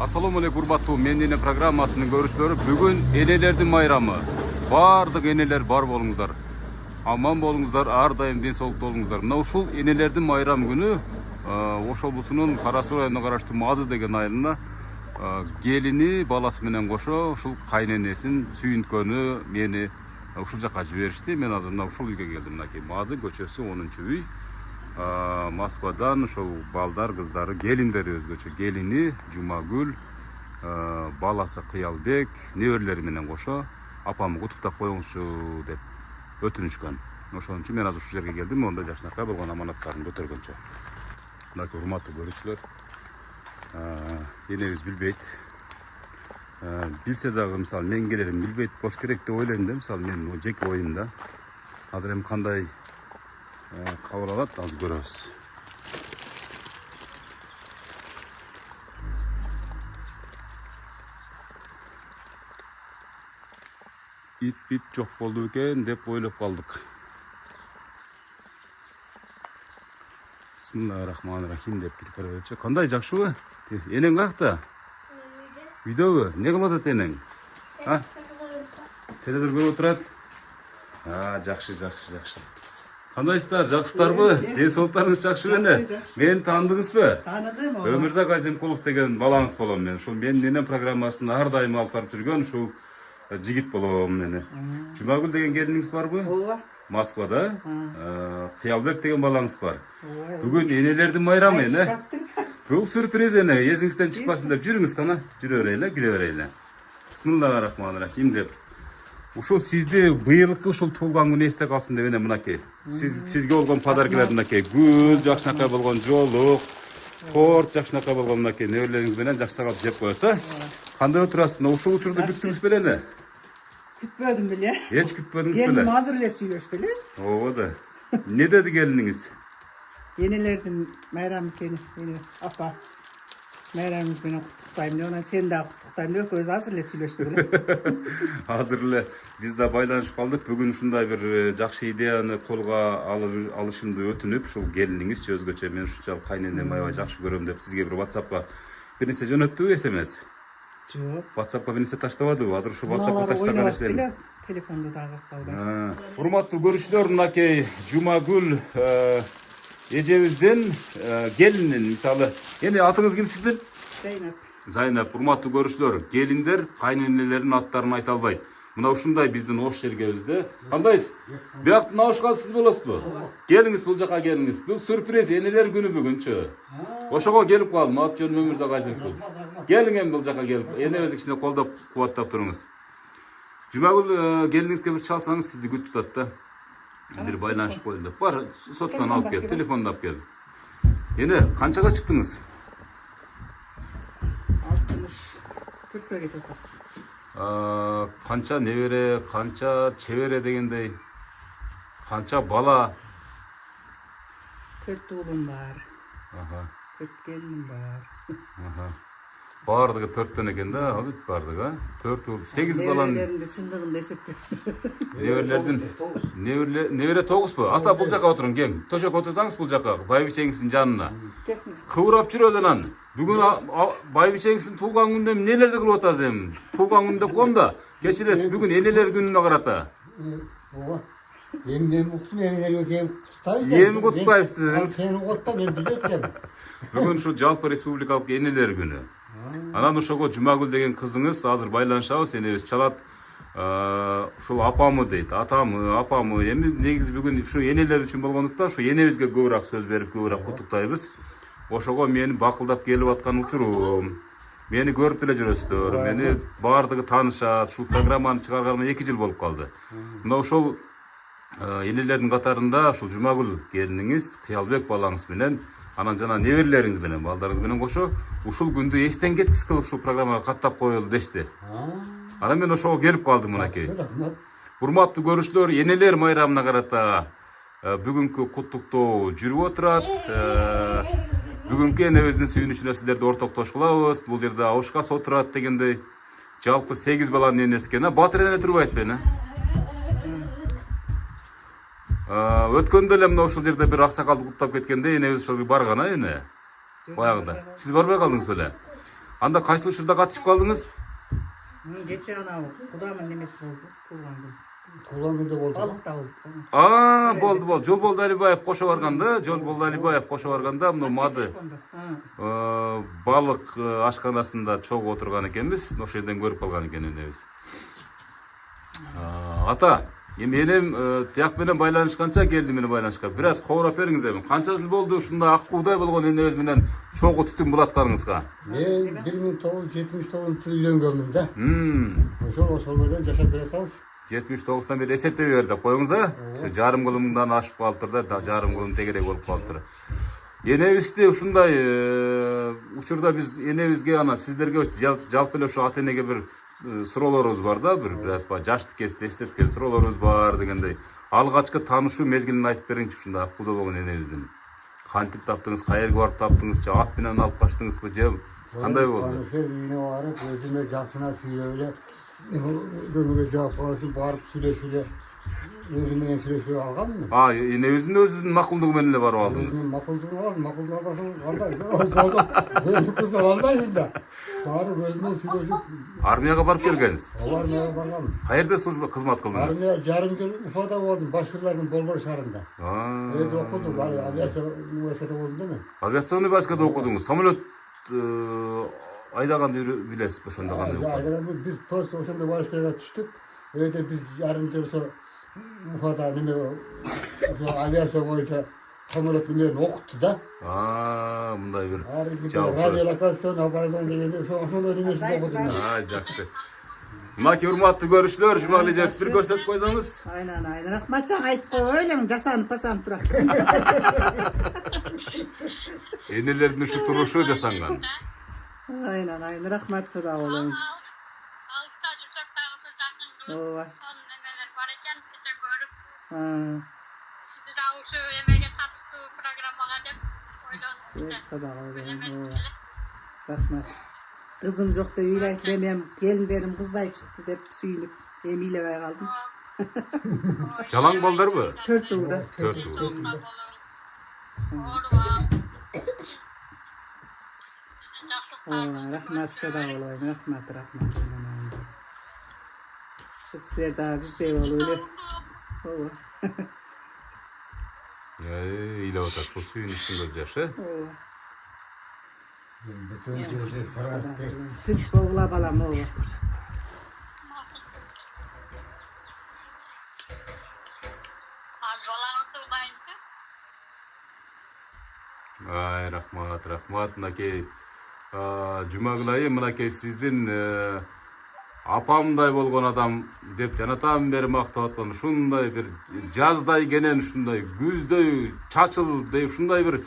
Assalamu alaikum урматтуу Мендене программасынын көрүүчүлөрү. Бүгүн энелердин майрамы. Бардык энелер бар болуңуздар. Аман болуңуздар, ар дайым ден соолукта болуңуздар. Мына ушул энелердин майрамы күнү Ош облусунун Кара Суу районуна караштуу Мады деген айылына келини баласы менен кошо ушул кайненесин сүйүнткөнү мени ушул жака жиберишти. Мен азыр мына ушул үйгө келдим. Мынакей Мады көчөсү 10-үй. Москвадан ушул балдар, кыздары, келиндери өзгөчө. Келини Жумагүл, баласы Кыялбек, неберелери менен кошо апамы куттуктап коюңузчу деп өтүнүшкөн. Ошон үчүн мен азыр ушул жерге келдим. Онда жакшынакай болгон аманаттарын көтөргөнчө. Мынакей урматтуу көрүүчүлөр, энебиз билбейт. Билсе дагы мисалы мен келерин билбейт болуш керек деп ойлойм да. Мисалы мен жеке оюм да. Азыр эми кандай кабыл алат, азыр көрөбүз. Ит бит жок болду экен деп ойлоп калдык. Бисмиллахиррахманиррахим деп кирип көрөбүзчү. Кандай, жакшыбы? Энең каякта? Үйдөбү? Не кылып атат энең? Телевизор көрүп отурат? Жакшы. Кандайсыздар, жакшысыздарбы? Ден соолуктарыңыз жакшыбы эне? Мени таандыңызбы? Тааныдым. Өмүрзак Азимкулов деген балаңыз болом мен. Ушул Менин энем программасын ар дайым алып барып жүргөн ушул жигит болом мени. Жумагүл деген келиниңиз барбы? Ооба. Москвада. Кыялбек деген балаңыз бар. Бүгүн энелердин майрамы эне. Бул сюрприз эне, эсиңизден чыкпасын деп жүрүңүз кана. Жүрө берели, кире берели. Бисмиллахиррахманиррахим деп. Ушул сизди быйылкы ушул туулган күнү эсте калсын деп эне мынакей. Сизге болгон подаркалар мынакей. Гүл жакшынакай болгон жоолук, торт жакшынакай болгон мынакей неберелериңиз менен жакшыраак жеп коесуз. Кандай отурасыз? Мына ушул учурду күттүңүз беле? Күтпөдүм беле. Эч күтпөдүңүз беле? Келиним азыр эле сүйлөштү эле. Ооба да. Не деди келиниңиз? Энелердин майрамы экен, апа. Майрамыңыз менен куттуктайм деп, анан сени дагы куттуктайм деп экөөбүз азыр эле сүйлөштүк эле. Азыр эле биз да байланышып калдык. Бүгүн ушундай бир жакшы идеяны колго алышымды өтүнүп, ушул келиниңиз өзгөчө мен ушунчалык кайненеми аябай жакшы көрөм деп сизге бир WhatsAppка бир нерсе жөнөттүбү, SMS? Жок. WhatsAppка бир нерсе таштабадыбы? Азыр ушу WhatsAppка таштаган нерсени. Телефонду дагы балдар. Урматтуу көрүүчүлөр, мынакей Жумагүл эжебиздин келинин, мисалы, эне атыңыз ким сиздин? Зайнап. Зайнап. Урматтуу көрүүчүлөр, келиндер кайненелеринин аттарын айта албайт. Мына ушундай биздин Ош жергебизде. Кандайсыз? Бияктан абышкан сиз болосузбу? Келиңиз, бул жака келиңиз. Бул сюрприз, энелер күнү бүгүнчү. Ошого келип калдым. Ат жөнүм Өмүрзак Азимкул. Келиң эми бул жака келип. Энебизди кичине колдоп, кубаттап туруңуз. Жумагүл келиңизге бир чалсаңыз сизди күтүп атат да. Бир байланышып коелу деп. Бар, соттон алып кел, телефонду алып кел. Эне, канчага чыктыңыз? 64-кө кетип атат. Канча небере, канча чебере дегендей, канча бала? 4 уулум бар. 4 келиним бар. Бардыгы 4төн экен да, бүт бардыгы, 4 уул, 8 баланын. Неберелеринди чындыгында эсептеп. Небере 9бу? Ата, бул жака отуруң, кең. Төшөккө отурсаңыз бул жака, байбичеңиздин жанына. Кыбырап жүрөлү анан. Бүгүн байбичеңиздин туулган күнүндө эмнелерди кылып атасыз эми? Туулган күнү деп коем да. Кечиресиз, бүгүн энелер күнүнө карата. Ооба. Мен уктум, энелерге куттуктайбыз. Эми куттуктайбыз дедиңиз. Сени куттап, мен билбейт экенмин. Бүгүн ушу жалпы республикалык энелер күнү. Анан ошого Жумагүл деген кызыңыз азыр байланышабыз, энебиз чалат. Ушул апамы дейт, атамы, апамы. Эми негизи бүгүн ушу энелер үчүн болгондуктан ушу энебизге көбүрөөк сөз берип, көбүрөөк куттуктайбыз. Ошого мени бакылдап келип аткан учурум. Мени көрүп деле жүрөсүздөр. Мени бардыгы таанышат. Ушул программаны чыгарганыма 2 жыл болуп калды. Мына ошол энелердин катарында ушул Жумагүл келиниңиз, Кыялбек балаңыз менен, анан жана неберелериңиз менен, балдарыңыз менен кошо ушул күндү эстен кеткис кылып ушул программага каттап коелу дешти. Анан мен ошого келип калдым мынакей. Урматтуу көрүүчүлөр, энелер майрамына карата бүгүнкү куттуктоо жүрүп отурат. Бүгүнкү энебиздин сүйүнүчүнө сиздерди ортоктош кылабыз. Бул жерде абышкас отурат дегендей. Жалпы 8 баланын энеси экен. Батыр эне турбайсызбы эне? Өткөндө эле мына ушул жерде бир аксакалды куттап кеткенде энебиз ошол барган эне. Баягыда. Сиз барбай калдыңыз беле? Анда кайсы учурда катышып калдыңыз? Geçe ana Kudamın nemesi oldu. Tuğlan gün. Tuğlan günde oldu. Balıkta olduk. Болду. Жолболду Алибаев кошо барганда, Жолболду Алибаев кошо барганда мына мады балык ашканасында чогуу отурган экенбиз. Ошол жерден көрүп калган экен энебиз. Ата, эми энем тияк менен байланышканча келди менен байланышка. Бир аз коорап бериңиз эми. Канча жыл болду ушунда ак куудай болгон энебиз менен чогуу түтүн булатканыңызга? Men 1979 үйлөнгөнмүн да. Ошол менен жашап бератабыз. 79'dan beri esepte verdik koyunuz ha. Şu jarım kılımdan aşıp kaldır da jarım kılım tegerek olup kaldır. Enebizde ушундай учурда биз энебизге ana сиздерге жалпы эле ошо ата энеге бир суроолорубуз бар да, бир аз жаштык кезде эстеткен суроолорубуз бар дегендей. Алгачкы таанышуу мезгилин айтып бериңчи ушундай ак куудо болгон энебиздин. Кантип таптыңыз, каерге барып таптыңыз, же ат менен алып качтыңызбы, же кандай болду? Ошо үйүнө барып, өзүмө жакшына сүйлөп эле Gönüme cevap konuşup bağırıp süle özümden süle alganmın. Enebizin makıldığı menile barıp aldınız. Özümün makıldığı aldım, makıldığı almasın aldım. Böyle kızlar almayın da. Bağırıp özümden süle Armiyaga barıp gelgeniz? Armiyaga bargam. Kayerде kızmat kıldınız? Armiya yarım yıl Ufada oldum, Başkırlar'ın Bolbor şarında. Öyle okudum, aviasyon üniversitede oldum değil mi? Aviasyon üniversitede okudunuz. Samolot aydaganды билесизби ошондо кандай болду? Aydaganды biz post ошондо Başkır'a түштүк. Öyle biz yarım yıl sonra Ufada aviasyon boyunca samolot menен okuttu da. Мындай бир Радиолокацион аппаратон дегенде ошондой немесинде окудум. Жакшы. Мынакей урматтуу көрүүчүлөр, Жумагүл эжебиз бир көрсөтүп койсоңуз. Aynen. Рахматжан айтып кой, элем жасанып турат. Энелердин ушу турушу жасанган. Aynen. Rahmat sada olayım. Alışta жүрсөк дагы ошо жакын Ооба. сонун эмелер бар экен, кече көрүп. Ha. Сизди дагы ушу эмеге катыштуу программага деп ойлонуп. Sada olayım. Rahmat. Kızım yok da yürekli hem gelinlerim kızday çıktı deyip suyunup emilebey kaldım. Жалаң балдарбы? 4 uğda. 4 Rahmat sada olayım. Rahmat. Şu sizler daha bizde oluyor. Ооба. Ыйлап атат, бул сүйүн үстүн көз жашы. Ооба. Bütün gözü sararttı. Tinch boğula balam ооба. Аз балаңызды улайынчы. Рахмат. Мынакей Жумагүл айым, мынакей сиздин апамдай болгон адам деп жанатан бери мактап аткан ушундай бир жаздай кенен ушундай күздөй чачылдей ушундай бир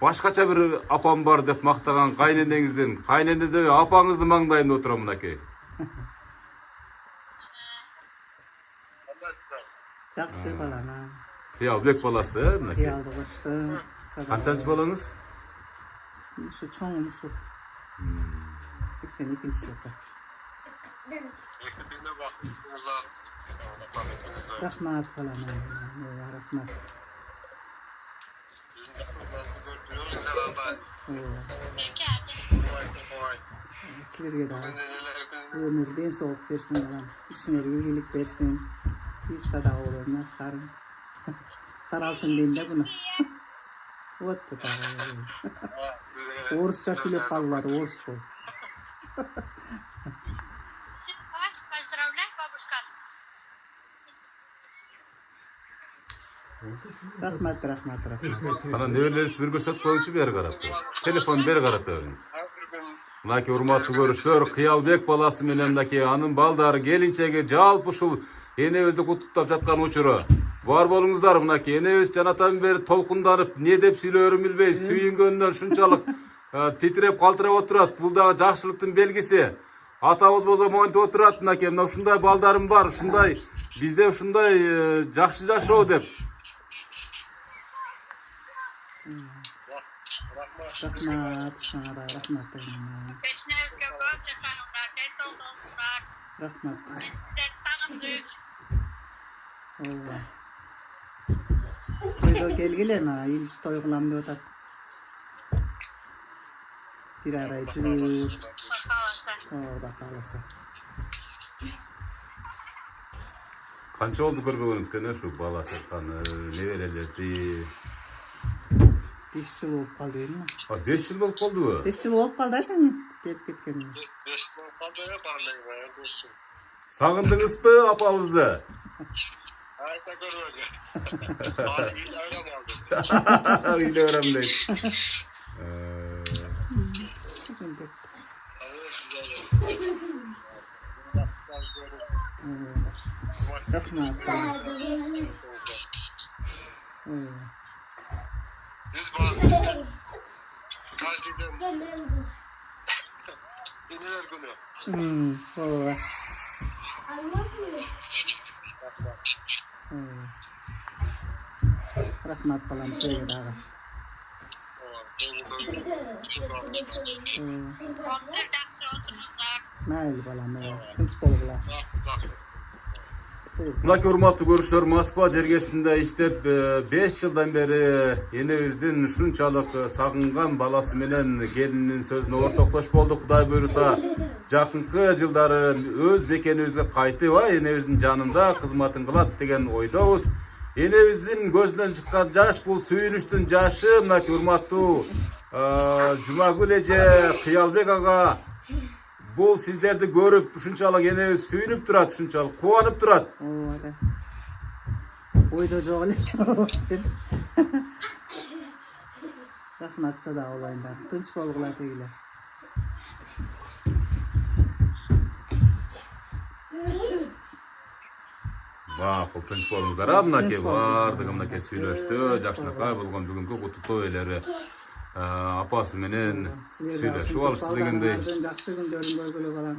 башкача бир апам бар деп мактаган кайненеңиздин кайненеде апаңыздын маңдайында отурам мынакей. Жақсы балам. Кыялбек баласы мынакей. Кыялды кочту. Канчанчы балаңыз? Şu çoğum şu. 82. жылғы. Rahmat балам. Рахмат. Sizlerge de ömürden soğuk versin balam. İşinleri iyilik versin. Biz sada olurlar sarın. Saraltın deyim de bunu. Вот это. Орысша сөйлеп қалулар, орыс бол. Поздравляй бабушканы. Рахмат. Ana неберелерибиз бир көрсөтүп коюңчу бери карап. Телефон бери карата бериңиз. Мынакей урматтуу көрүүчүлөр, Кыялбек баласы менен мынакей анын балдары келинчеги жалпы ушул энебизди куттуктап жаткан учуру. Бар болуңуздар, мынакей энебиз жанатан бери толкунданып, не деп сүйлөөрүн билбей, сүйүнгөнүнөн ушунчалык титиреп калтырап отурат. Бул дагы жакшылыктын белгиси. Атабыз болсо монтип отурат, мынакей мына ушундай балдарым бар, ушундай бизде ушундай жакшы жашоо деп. Рахмат. Бешинебизге көп жашаңыздар, десол болсуңдар. Рахмат. Биз сиздерди сагындык. Ооба. Тойго келгиле, ильич той кылам деп атат. Bir ara жүрүп, Қаласа. Ода кааласа. Канча болду көрбөгөнүз кene şu бала чаканы, неберелерди? 5 жыл болуп калды дейм. 5 жыл болуп болдубу? 5 жыл болуп калды сен деп кеткенине. 5 жыл қалды ya барлығы бар болсын. Сагындыңызбы апабызды? Айта көрбөгө. Баары үйдө ойламалды. Үйдө барам дейт. Ошентип. Рахмат. Biz var. Karşıdan. İneler günü. Ооба. Рахмат балам сізге дағы. Onды жақсы отырыңыздар. Мәйіл балам, тынч болғыла. Мынакей урматтуу көрүүчүлөр, Москва жергесинде иштеп 5 жылдан бери энебиздин ушунчалык сагынган баласы менен келининин сөзүнө ортоктош болдук. Кудай буйруса, жакынкы жылдары өз бекенибизге кайтып, энебиздин жанында кызматын кылат деген ойдобуз. Энебиздин көзүнөн чыккан жаш бул сүйүнүчтүн жашы. Мынакей урматтуу Жумагүл эже, Кыялбек ага, бул сиздерди көрүп ушунчалык энебиз сүйүнүп турат, ушунчалык кубанып турат. Ооба да. Ойдо жок эле. Рахмат сада олайындар. Тынч болгула дегиле. Макул, тынч болуңуздар. Мынакей бардыгы мынакей сүйлөштү, жакшынакай болгон бүгүнкү куттуктоо ээлери апасы менен сүйлөшүп алышты дегендей. Жакшы күндөрүн көргүлө балам.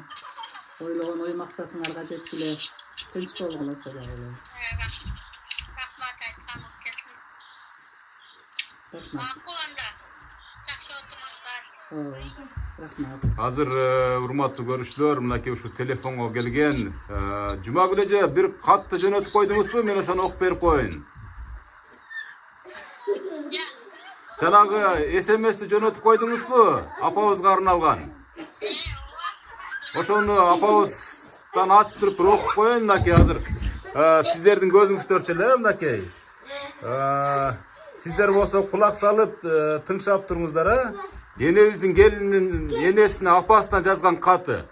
Ойлогон ой максатыңарга жеткиле. Тынч болгула сада олай. Рахмат айтқаныңыз келсін. Рахмат. Мақұл анда. Жақсы отырыңыздар. Рахмат. Азыр урматтуу көрүүчүлөр, мынакей ушу телефонго келген Жумагүл эже, бир катты жөнөтүп койдуңузбу? Мен ошону окуп берип коеюн. Жанагы СМСти жөнөтүп койдуңузбу? Апабызга арналган. Ошону апабыздан ачып туруп бир окуп коеюн. Мынакей азыр сиздердин көзүңүздөрчө эле мынакей. Сиздер болсо кулак салып тыңшап туруңуздар, Энебиздин келинин энесине апасына жазган каты.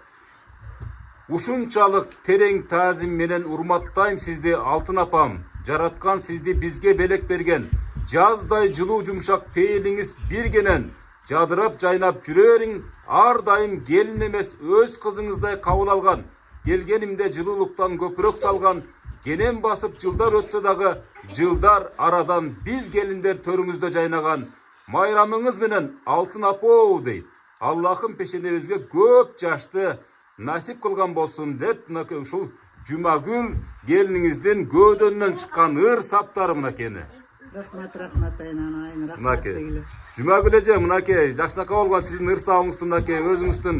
Ушунчалык терең таазим менен урматтайм сизди алтын апам. Жараткан сизди бизге белек берген. Жаздай жылуу жумшак пейилиңиз биргенен жадырап жайнап жүрөриң ар дайым келин эмес өз кызыңыздай кабыл алган. Келгенимде жылуулуктан көпүрөк салган. Кенен басып жылдар өтсө дагы жылдар арадан биз келиндер төрүңүздө жайнаган. Майрамыңыз менен алтын апоо дейт. Аллахым пешенебизге көп жашты насип кылган болсун деп мынакей ушул Жумагүл келиниңиздин көөдөнүнөн чыккан ыр саптары мынакени. Рахмат, рахмат айнан, рахмат Мынакей дегиле. Жумагүл эже, мынакей жакшынакай болгон сиздин ыр сабыңызды мынакей өзүңүздүн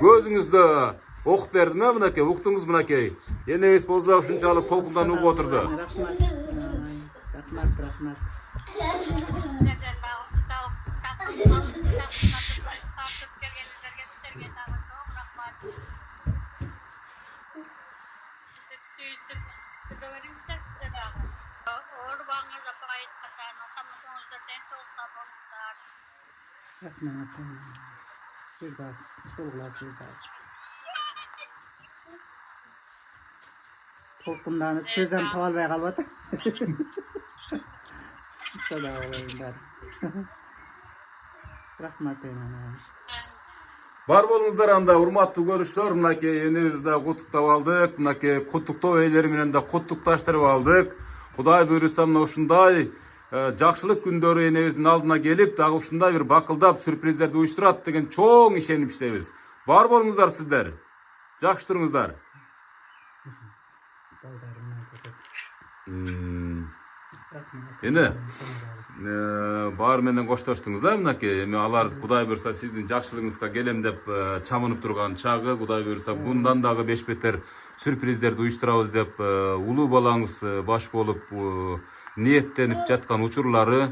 көзүңүздө окуп бердим, мынакей уктуңуз мынакей. Энебиз болсо ушунчалык толкундан угуп отурду. Рахмат. Рахмат, рахмат. Сіздерден тартып келгендерге сіздерге тағы çok рахмат. Сөйтіп көреміздер сіздер дағы. Орбаңыз апай айтқандар, отамызыңызды денсаулықта болыңыздар. Рахмат. Сіздар, сіздар. Толқынданып сөзім табалбай қалып ата. Сада олайындар. Рахмат айнан. Бар болуңуздар анда, урматтуу көрүүчүлөр, мынакей энебизди куттуктап алдык, мынакей куттуктоо ээлери менен да куттукташтырып алдык. Кудай буйруса мына ушундай жакшылык күндөрү энебиздин алдына келип, дагы ушундай бир бакылдап сүрприздерди уюштурат деген чоң ишеништебиз. Бар болуңуздар сиздер. Жакшы туруңуздар. Эне бар менен коштоштуңуз, мынакей эми алар Кудай буйруса сиздин жакшылыгыңызга келем деп чамынып турган чагы, Кудай буйруса bundan дагы беш бетер сүрприздерди уюштурабыз деп улуу балаңыз баш болуп ниеттенип жаткан учурлары,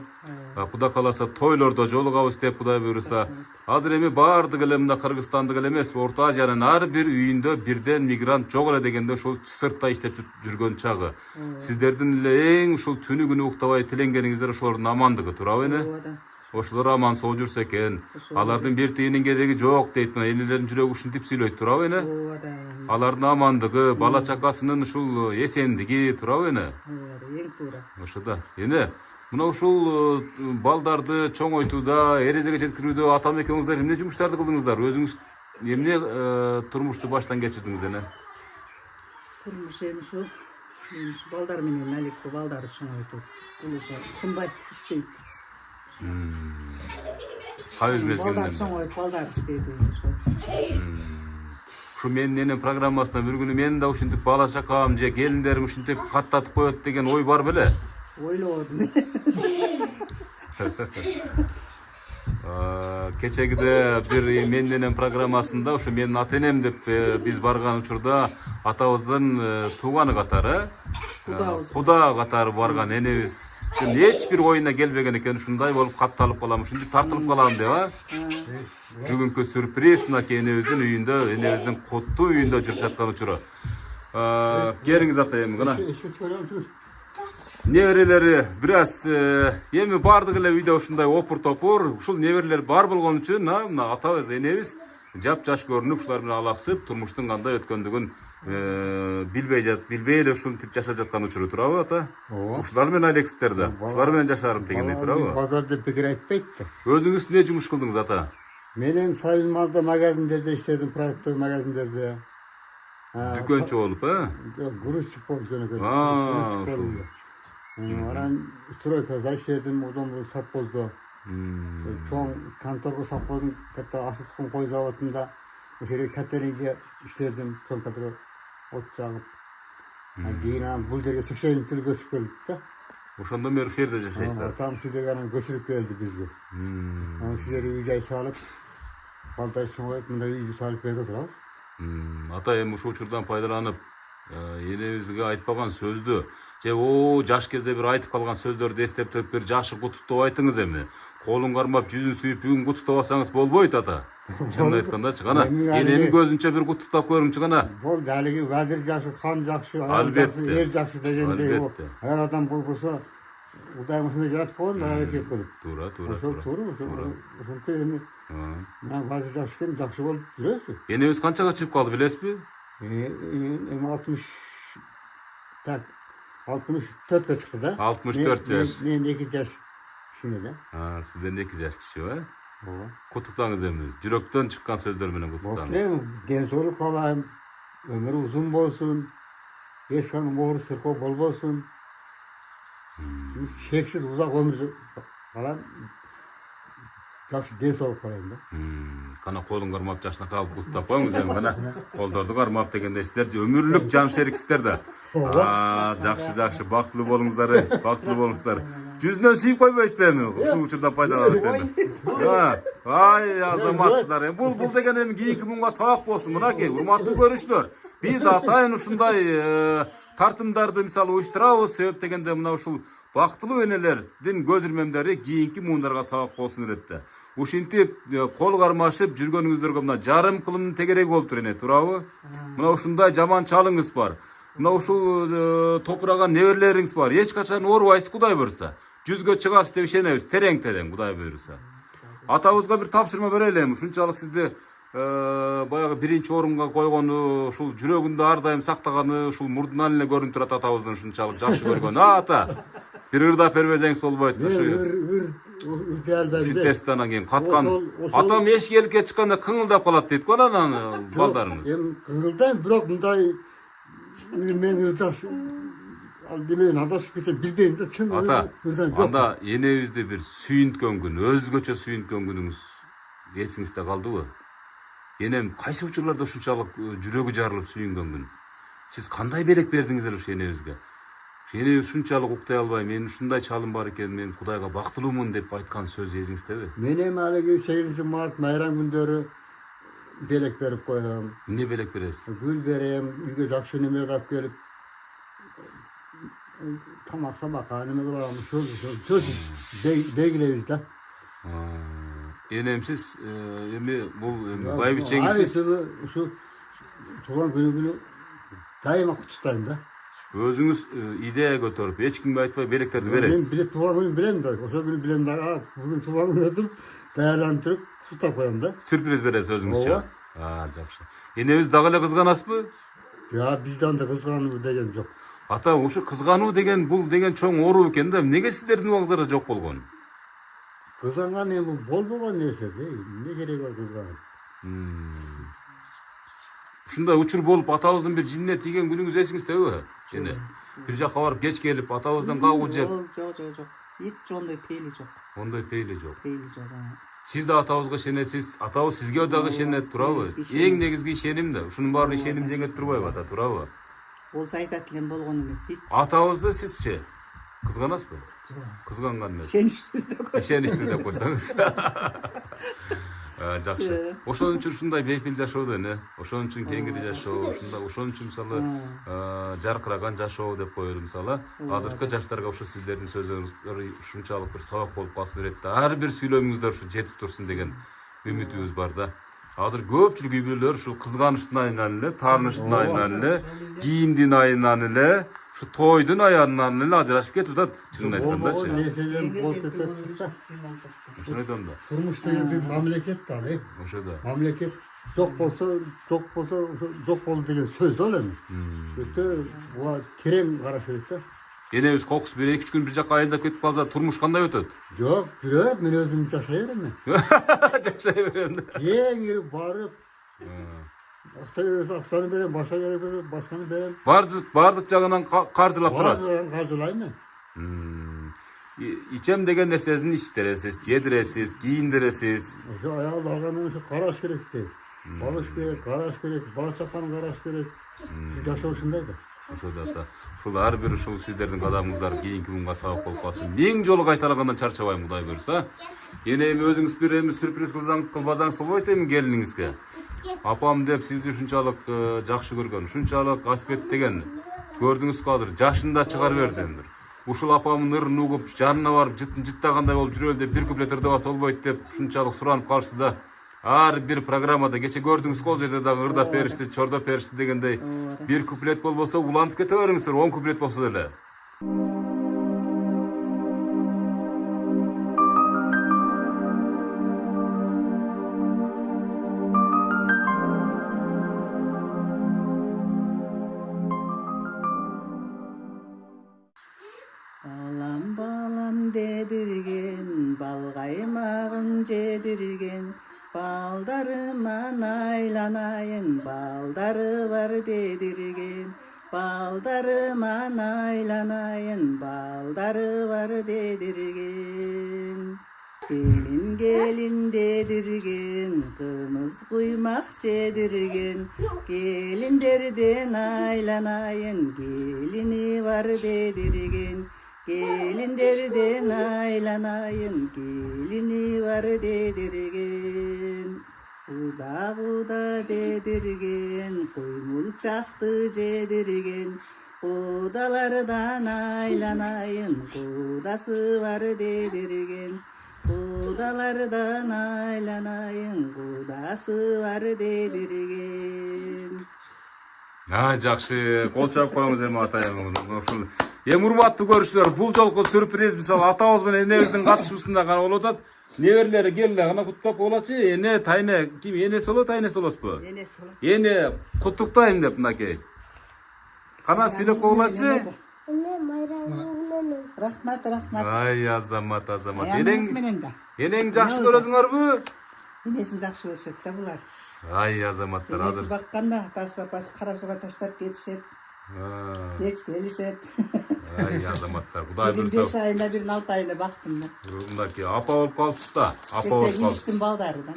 Кудай кааласа тойлордо жолугабыз деп Кудай буйруса. Азыр эми баардык эле мында Кыргызстандык эле эмес, Орто Азиянын ар бир үйүндө бирден мигрант жок эле дегенде ушул сыртта иштеп жүргөн чагы. Сиздердин эле эң ушул түнү күнү уктабай тиленгениңиздер ошолордун амандыгы туурабы эне? Ооба. Ошолор аман соо жүрсө экен. Алардын бир тиынын кереги жок дейт, мына энелердин жүрөгү ушинтип сүйлөйт туурабы эне? Ооба да. Алардын амандыгы, бала чакасынын ушул эсендиги туурабы эне? Ооба да, эң туура. Ошо да. Эне мына ушул балдарды чоңойтууда, эрежеге жеткирүүдө атам экөөңүздөр эмне жумуштарды кылдыңыздар? Өзүңүз эмне турмушту баштан кечирдиңиз эне? Турмуш эми ушу балдар менен алек балдарды чоңойтуп, бул ошо кымбат иштейт. Кайыз Балдар мезгилинен? чоңойтуп, балдар иштейди ошо. Ушу менин энем программасына бир күнү мен да ушинтип бала чакам же келиндерим ушинтип каттатып коет деген ой бар беле? Ойлободум. Кечегиде бир менин энем программасында ушу менин ата энем деп биз барган учурда атабыздын тууганы катары, куда катары барган энебиздин эч бир оюна келбеген экен, ушундай болуп катталып калам, ушинтип тартылып калам деп, Бүгүнкү сюрприз мынакей энебиздин үйүндө, энебиздин коттуу үйүндө жүрүп жаткан учуру. Келиңиз ата эми гана. Неберелери бир аз эми баардык эле үйдө ушундай опур топур, ушул неберелер бар болгон үчүн мына атабыз, энебиз жапжаш көрүнүп, ушулар менен алаксып, турмуштун кандай өткөндүгүн билбей эле ушинтип жашап жаткан учуру туурабы ата? Ушулар менен алексиздер да. Ушулар менен жашарым дегендей туурабы? Базарда бекер айтпайт да. Өзүңүз эмне жумуш кылдыңыз ата? Менен сайын малда магазиндерде иштедим, продуктовый магазиндерде. Дүкөнчү болуп, Грузчик болуп жөнөкөй. Ушул. Анан стройкада иштедим, одан бери совхоздо. Чоң конторго совхоздун катта асыткын кой заводунда ошол жерге катеринге иштедим, чоң контор от жагып. Кийин анан бул жерге 80-жылы көчүп келдик да. Ошондон бери ушул жерде жашайсыздар. Атам ушул жерге анан көчүрүп келди бизди. Анан ушул жерге үй жай салып, балдар чоңоюп, мында үйдү салып берип турабыз. Ата эми ушул учурдан пайдаланып, энебизге айтпаган сөздү же жаш кезде бир айтып калган сөздөрдү эстеп туруп бир жакшы куттуктоо айтыңыз эми. Колун кармап, жүзүн сүйүп, бүгүн куттуктабасаңыз болбойт ата. Чынын айткандачы, кана энеми көзүнчө бир куттуктап көрүңчү кана. Болду, алиги вазир жакшы, кам жакшы, Албетте. эр жакшы дегендей. Албетте. Ар адам болбосо, Кудайым ушундай жаратып койгон да аракет кылып. Туура. Ошол туура. Ошентип эми мына вазир жакшы экен, жакшы болуп жүрөсү. Энебиз канчага чыгып калды билесизби? Эми 64 чыкты да. 64 жаш. Мен 2 жаш кичине да. Сизден 2 жаш кичи, Ооба. Куттуктаңыз эми. Жүрөктөн чыккан сөздөр менен куттуктаңыз. Ден соолук каалайм, өмүрү узун болсун, эч кандай оору сыркоо болбосун. Шексиз узак өмүр каалайм. Жакшы ден соолук каалайм да. Кана колун кармап жашына калып куттуктап коюңуз эми кана. Колдорду кармап дегенде сиздер өмүрлүк жан шериксиздер да. Жакшы, бактылуу болуңуздар. Жүзүнөн сүйүп койбойсузбу эми? Ушул учурдан пайдаланып эми. Азаматсыздар. Бул деген эми кийинки мунга сабак болсун. Мынакей, урматтуу көрүүчүлөр. Биз атайын ушундай тартымдарды мисалы уюштурабыз, себеп дегенде мына ушул бактылуу энелердин көз ирмемдери кийинки муундарга сабак болсун эретте. Ушинтип кол кармашып жүргөнүңүздөргө мына жарым кылымдын тегереги болуптур эне, туурабы? Мына ушундай жаман чалыңыз бар. Мына ушул топураган неберелериңиз бар. Эч качан оорубайсыз, Кудай буйруса. Жүзгө чыгасыз деп ишенебиз, терең, Кудай буйруса. Атабызга бир тапшырма берели эми. Ушунчалык сизди баягы биринчи орунга койгону, ушул жүрөгүндө ар дайым сактаганы, ушул мурдунан эле көрүнүп турат атабыздын ушунчалык жакшы көргөнү. Ата, бир ырдап бербесеңиз болбойт. Ушинтесиз анан кийин каткан. Атам эшикке чыкканда кыңылдап калат дейт го анан балдарыңыз. Эми кыңылдайм, бирок мындай мен ырдаш демейин адашып кетем билбейм да, чын Ата, ырдайм жок. анда энебизди бир сүйүнткөн күн, өзгөчө сүйүнткөн күнүңүз эсиңизде калдыбы? Энем кайсы учурларда ушунчалык жүрөгү жарылып сүйүнгөн күн? Сиз кандай белек бердиңиз эле ушул энебизге? Ушул энебиз ушунчалык уктай албай, мен ушундай чалым бар экен, мен Кудайга бактылуумун деп айткан сөз эсиңиздеби? Мен эми алиги 8-март майрам күндөрү белек берип коем. Эмне белек бересиз? Гүл берем, үйгө жакшы немелерди алып келип tamak sabak hanımız varmış. Şu beygileriz de. Enemsiz emi bu bay biçengisiz Şu tuğan günü daima kututayım da. özünüz ideya götürüp hiç kimge aytpay belekтерди beresiz. Ben bile tuğan günü bilem de. O günü bilem de. Bugün tuğan günü atıp değerlendirip kututa koyayım da. Sürpriz beresiz özüңüzçe. Ооба. Жакшы. Энебиз дагы эле кызганасызбы? Ya bizden de kızgınlığı degen yok. Ата, ушу кызгануу деген бул деген чоң оору экен да. Эмнеге сиздердин убагыңыздарда жок болгон? Kızgınlığı ne bu? Bol bolgan nerse değil. Ne gerek var kızgınlığı? Ушундай учур болуп атабыздын бир жинне тийген күнүңүз эсиңиздеби? Эне. Бир жакка барып кеч келип атабыздан кагуу жеп. Жок. Hiç onday peyli жок. Ондай пейли жок. Peyli жок. Сиз да атабызга ишенесиз, атабыз сизге дагы ишенет, турабы? негизги Эң негизги ишеним да. Ушунун баарын ишеним жеңет турбайбы ата, турабы? Болса айтат элем болгон эмес. Hiç. Атабызды сизчи кызганасызбы? Жок. Кызганган эмес. Ишеничсиз да Ишеничти деп койсоңуз. Жакшы. Ошон үчүн ушундай бейпил жашоо эне. Ошон үчүн кеңири жашоо, ошон үчүн мисалы жаркыраган жашоо деп коелу мисалы. Азыркы жаштарга ушу сиздердин сөзүңүздөр ушунчалык бир сабак болуп калсын берет да. Ар бир сүйлөмүңүздөр ушу жетип турсун деген үмүтүбүз бар да. Азыр көпчүлүк үй бүлөлөр ушу кызганычтын айынан эле, таарынычтын айынан эле, кийимдин айынан эле, ушу тойдун аянынан эле ажырашып кетип атат. Чынын айткандачы. Neseden bol kötü. Ошону айтам да. Turmuş degen bir memleket tabi. Ошо да. Memleket çok bol degen söz de öyle mi? Öte o tereң karaş öte. Энебиз кокус бир 2-3 күн бир жакка айылдап кетип калса турмуш кандай өтөт? Yok, жүрөт, мен özüm yaşayırım mı? Жашай берем да. Ең iri barıp, aksanı berem, başa yere berem, başkanı berem. Бардык жагынан каржылап турасыз. Bazılarını karşılayayım mı? Ичем деген нерсесин ичтиресиз, жедиресиз, кийиндиресиз. Şu ayağı dalganın şu karaş gerekti. Balış gerek, karaş gerek, bal çakanı karaş gerek. Şu yaşayışındaydı. Ошо да ата. Ушул ар бир ушул сиздердин кадамыңыздар кийинки күнгө сабак болуп калсын. Миң жолу кайталагандан чарчабайм, Кудай буйрса. Эне эми өзүңүз бир эми сюрприз кылбасаңыз болбойт эми келиниңизге. Апам деп сизди ушунчалык жакшы көргөн, ушунчалык аспеттеген. Көрдүңүзгү азыр жашында чыгар бердимдир. Ушул апамдын ырын угуп, жанына барып жыттагандай болуп жүрөлү деп бир куплет ырдабаса болбойт деп ушунчалык суранып калышты да. Ар бир программада кече көрдүңүз кол жерде дагы ырдап беришти, чордоп беришти дегендей. Бир куплет болбосо улантып кете бериңиздер, 10 куплет болсо деле. Балам деdirgen, bal kaymağın cedirgen, baldarıma naylanayın, baldarı var dedirgen, baldarıma naylanayın, baldarı var dedirgen. Gelin dedirgen, kımız kuymak cedirgen, gelinlerden aylanayın, gelini var dedirgen. Gelinlerden aylanayın, gelini var dedirgen. Uda dedirgen, koymul çaktı cedirgen. Kudalardan aylanayın, kudası var dedirgen. Kudalardan aylanayın, kudası var dedirgen. Жакшы, кол чаап коюңуз эми атайым. Ушул эми урматтуу көрүүчүлөр, бул жолку сюрприз мисалы атабыз менен энебиздин катышуусунда гана болуп атат. Неберелери келди, гана куттуктап койгулачы. Эне, тайне, ким энеси болот, тайнеси болосузбу? Энеси болот. Эне, куттуктайм деп мынакей. Кана сүйлөп койгулачы. Рахмат. Ай, азамат. Энеңиз менен да. Энең жакшы көрөсүңөрбү? Энесин жакшы көрүшөт да булар. Ай, азаматтар, Энеси азыр. бакканда атасы апасы кара суга таштап кетишет. Кеч келишет. Ай, азаматтар, Кудай 5 буйрса. айында 6 айында бактым да. Мынакей апа болуп калыпсыз да. Апа болуп Кече калыпсыз. илиштин балдары да.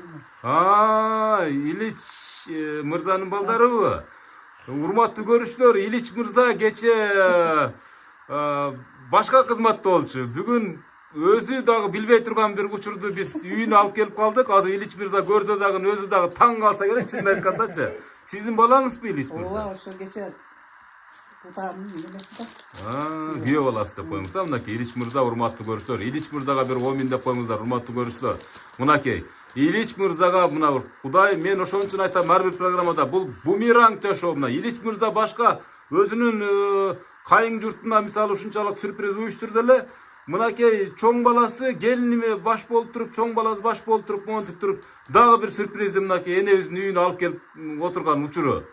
Илич мырзанын балдарыбы? Урматтуу көрүүчүлөр, Илич мырза кече башка кызматта болчу. Бүгүн өзү дагы билбей турган бир учурду биз үйүнө алып келип калдык. Азыр Илич мырза көрсө дагы өзү дагы таң калса керек, чынын айткандачы. Сиздин балаңызбы Илич мырза? Ооба, ошо кече Udamın nemesi de. Күйөө баласы деп коюңуздар. Мынакей Илич мырза, урматтуу көрүүчүлөр. Илич мырзага бир 10 миң деп коюңуздар, урматтуу көрүүчүлөр. Мынакей Илич мырзага мына Кудай, мен ошон үчүн айтам ар бир программада бул бумеранг жашоо. Мына Илич мырза башка өзүнүн кайын журтуна мисалы ушунчалык сюрприз уюштурду эле. Мынакей чоң баласы келиниме баш болуп туруп, чоң баласы баш болуп туруп, монтип туруп, дагы бир сюрпризди мынакей энебиздин үйүнө алып келип отурган учуру.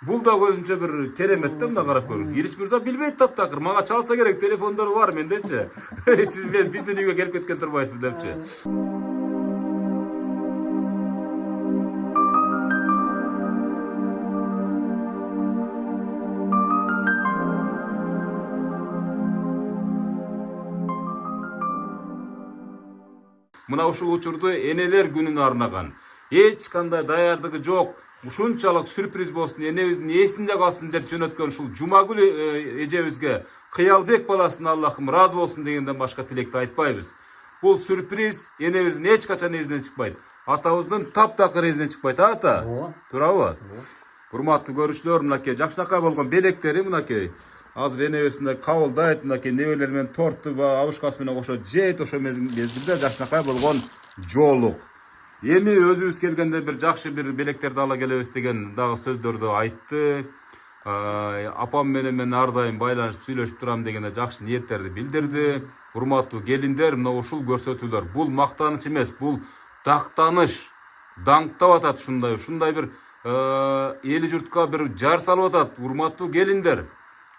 Бул да өзүнчө бир керемет да, мына карап көрүңүз. Илич мырза билбейт таптакыр. Мага чалса керек, телефондору бар мендечи. Сиз мен биздин үйгө келип кеткен турбайсызбы депчи. Мына ушул учурду энелер күнүнө арнаган. Эч кандай даярдыгы жок. Ушунчалык сюрприз болсун, энебиздин эсинде калсын деп жөнөткөн ушул Жумагүл эжебизге Кыялбек баласына Аллахым разы болсун дегенден башка тилекти айтпайбыз. Бул сюрприз энебиздин эч качан эсинен чыкпайт. Атабыздын таптакыр эсинен чыкпайт, ата. Ооба. Туурабы? Урматтуу көрүүчүлөр, мынакей жакшынакай болгон белектери мынакей азыр энебиз мындай кабылдайт, мынакей небелер менен торту абышкасы менен кошо жейт, ошо мезгилде жакшынакай болгон жоолук. Эми өзүбүз келгенде бир жакшы бир белектерди ала келебиз деген дагы сөздөрдү айтты. Апам менен мен ар дайым байланышып сүйлөшүп турам дегенде жакшы ниеттерди билдирди. Урматтуу келиндер, мына ушул көрсөтүүлөр бул мактаныч эмес, бул тактаныш, даңктап атат ушундай бир эли журтка бир жар салып атат. Урматтуу келиндер,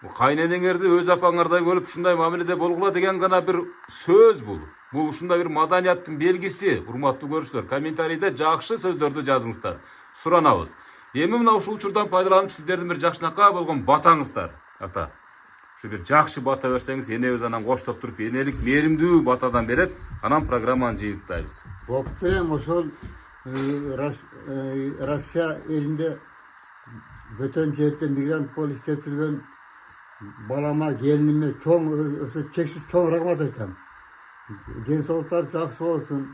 кайненеңерди өз апаңардай көрүп ушундай мамиледе болгула деген гана бир сөз бул. Бул ушундай бир маданияттын белгиси. Урматтуу көрүүчүлөр, комментарийде жакшы сөздөрдү жазыңыздар. Суранабыз. Эми мына ушул учурдан пайдаланып сиздердин бир жакшынакай болгон батаңыздар, ата. Ушу бир жакшы бата берсеңиз, энебиз анан коштоп туруп энелик мээримдүү батадан берет, анан программаны жыйынтайбыз. Боптур эми ошол Россия элинде бөтөн жерде мигрант болуп иштеп жүргөн балама, келиниме чексиз чоң рахмат айтам. Ден соолуктары жакшы болсун,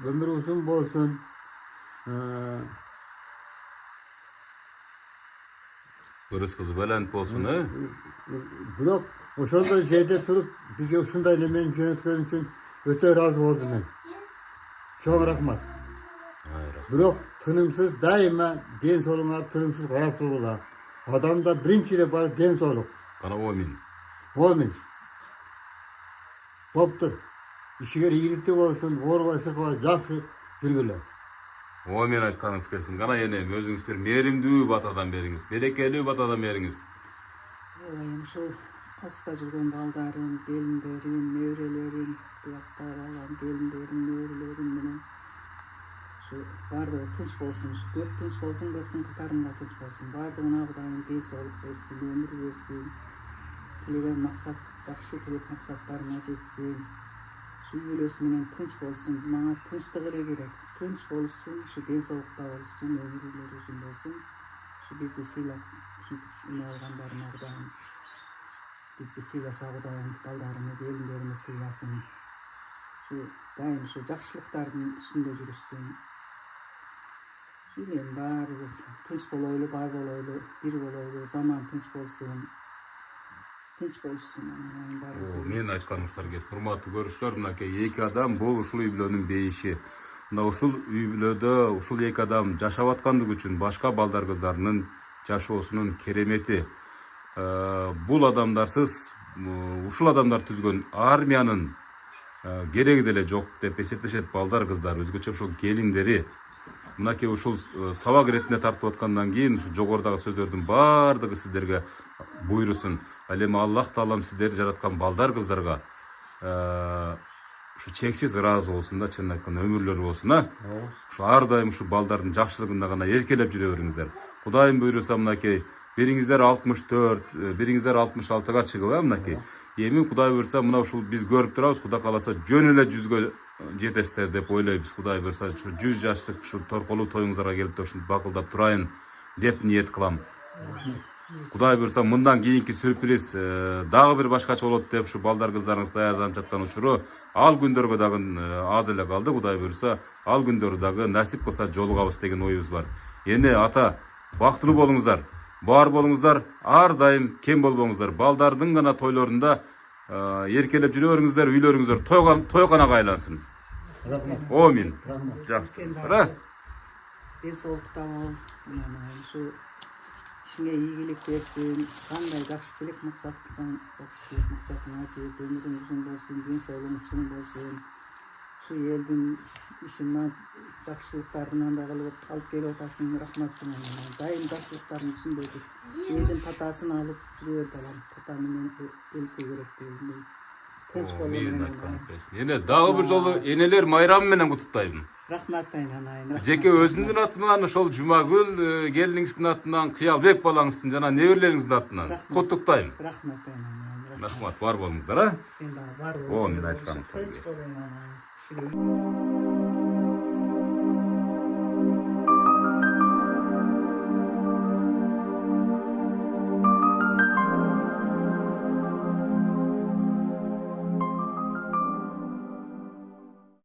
өмүрү узун болсун. Кыргыз кызы байланып болсун, Бирок ошондой жерде туруп бизге ушундай немени жөнөткөн үчүн өтө ыраазы болдум мен. Чоң рахмат. Бирок тынымсыз дайыма ден соолугуңар тынымсыз карап тургула. Адамда биринчи эле бар ден соолук. Кана Омин. Омин. Боптур. Ишигер ийгиликтүү болсун, оорубай сыркабай жакшы жүргүлө. Омин айтканыңыз келсин. Кана энем, өзүңүз бир мээримдүү батадан бериңиз, берекелүү батадан бериңиз. Эми ушул каста жүргөн балдарым, келиндерим, неберелерим, буякта балам, келиндерим, неберелерим менен ушу баардыгы тынч болсун, ушу көп тынч болсун, көптүн катарында тынч болсун. Баардыгына Кудайым ден соолук берсин, өмүр берсин. Тилеген максат, жакшы тилек максаттарына жетсин. Ушу үй бүлөсү менен тынч болсун, мага тынчтык эле керек. Тынч болсун, ушу ден соолукта болсун, өмүрлөрү узун болсун. Ушу бизди сыйлап, ушинтип эме алгандарына Кудайым бизди сыйласа, Кудайым балдарыма, келиндериме сыйласын. Ушу дайым ушу жакшылыктардын үстүндө жүрүшсүн. Билем, баарыбыз тынч болойлу, бар болойлу, бир болойлу, заман тынч болсун. Тынч болсун. Мен айтканыңыздар келсин. Урматтуу көрүүчүлөр, мынакей эки адам бул ушул үй бүлөнүн бейиши. Мына ушул үй бүлөдө ушул эки адам жашап аткандыгы үчүн башка балдар кыздарынын жашоосунун керемети. Бул адамдарсыз ушул адамдар түзгөн армиянын кереги деле жок деп эсептешет балдар кыздар, өзгөчө ушул келиндери. Мынакей ушул сабак иретине тартып аткандан кийин ушу жогорудагы сөздөрдүн баардыгы сиздерге буйрусун. Ал эми Аллах Таалам сиздерди жараткан балдар кыздарга ушу чексиз ыраазы болсун да, чынын айтканда өмүрлөрү болсун, Ушу ар дайым ушу балдардын жакшылыгында гана эркелеп жүрө бериңиздер. Кудайым буйруса мынакей бириңиздер 64, бириңиздер 66-га чыгып, мынакей. Эми Кудай буйруса мына ушул биз көрүп турабыз, Кудай кааласа жөн эле 100гө жетесиздер деп ойлойбуз. Кудай буйруса 100 жаштык ушу торколуу тоюңуздарга келип ушинтип бакылдап турайын деп ниет кылабыз. Кудай буйруса мындан кийинки сюрприз дагы бир башкача болот деп ушу балдар кыздарыңыз даярданып жаткан учуру ал күндөргө дагы аз эле калды. Кудай буйруса ал күндөрү дагы насип кылса жолугабыз деген оюбуз бар. Эне ата, бактылуу болуңуздар. бар болуңуздар, ар дайым кем болбоңуздар. Балдардын гана тойлорунда эркелеп жүрөрүңүздөр, үйлөрүңүздөр тойканага айлансын. Рахмат. Амин. Рахмат. Жакшы. денсаулыкта бол, ушу ишиңе ийгилик берсин, кандай жакшы тилек максат кылсаң, жакшы тилек максатыңа жет, өмүрүң узун болсун, денсаулыгың чың болсун. Şu elдің işinden жақшылықтарынан да қылып алып келіп отасың, рахмат саған. Дайым жақшылықтарын түсінбейді. Елдің патасын алып жүрер балам. Патаменен ел көгерек деймін. Тынч Мен болуын. айтканыңыз келсин. Эне дагы бир жолу энелер майрамы менен куттуктайм. Рахмат айнанайын. Жеке өзүңүздүн атынан, ошол Жумагүл келиниңиздин атынан, Кыялбек балаңыздын жана неберелериңиздин атынан куттуктайм. Рахмат айнанайын. Рахмат, бар болуңуздар, а? Сен да бар О, мен айтканым Тынч сол. болуң айнанайын.